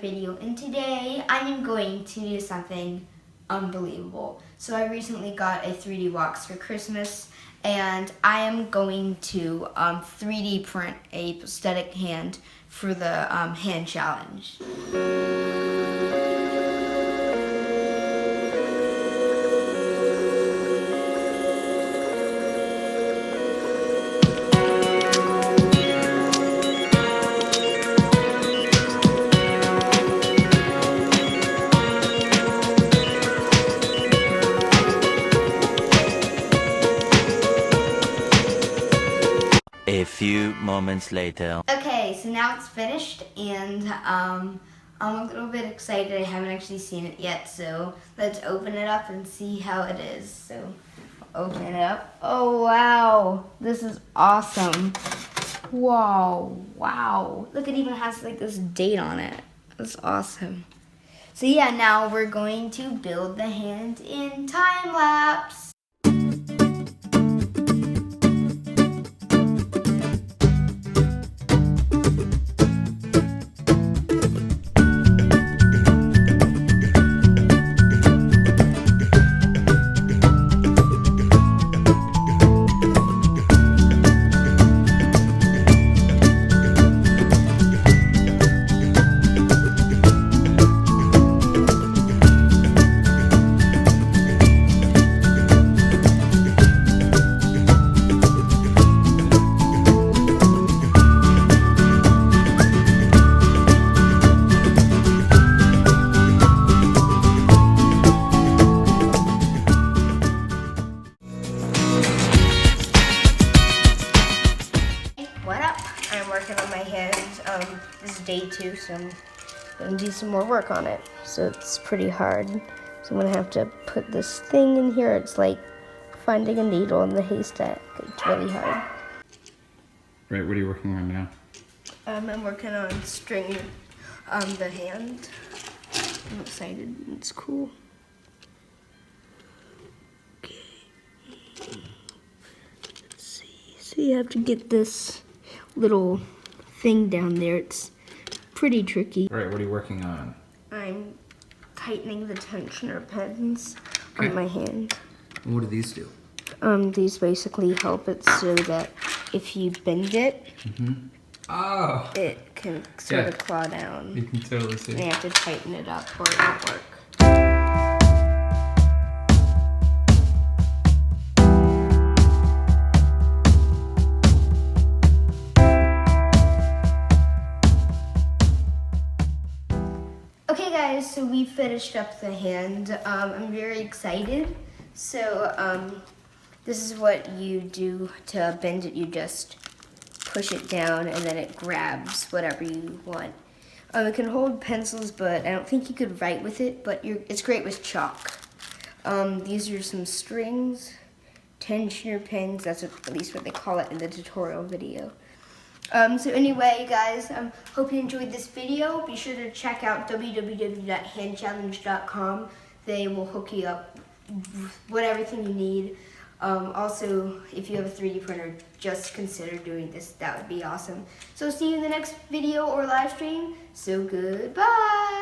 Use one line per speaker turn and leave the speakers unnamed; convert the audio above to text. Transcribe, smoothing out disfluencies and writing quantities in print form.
video, and today I am going to do something unbelievable. So I recently got a 3D box for Christmas, and I am going to 3D print a prosthetic hand for the hand challenge.
A few moments later.
Okay, so now it's finished, and I'm a little bit excited. I haven't actually seen it yet, so let's open it up and see how it is. So, open it up. Oh, wow. This is awesome. Whoa, wow. Look, it even has like this date on it. That's awesome. So yeah, now we're going to build the hand in time lapse. What up? I'm working on my hand. This is day 2, so I'm gonna do some more work on it. So it's pretty hard. So I'm gonna have to put this thing in here. It's like finding a needle in the haystack. It's really hard.
Right, what are you working on now?
I'm working on stringing the hand. I'm excited. It's cool. Okay. Let's see. So you have to get this little thing down there. It's pretty tricky.
All right, what are you working on?
I'm tightening the tensioner pins on my hand.
And what do these do?
These basically help it so that if you bend it,
Oh!
it can sort of claw down.
You can totally see.
And you have to tighten it up or it won't work. Okay guys, so we finished up the hand. I'm very excited. So this is what you do to bend it. You just push it down and then it grabs whatever you want. It can hold pencils, but I don't think you could write with it, but it's great with chalk. These are some strings, tensioner pins, that's at least what they call it in the tutorial video. So anyway, guys, hope you enjoyed this video. Be sure to check out www.handchallenge.com. They will hook you up with everything you need. Also, if you have a 3D printer, just consider doing this. That would be awesome. So see you in the next video or live stream. So goodbye.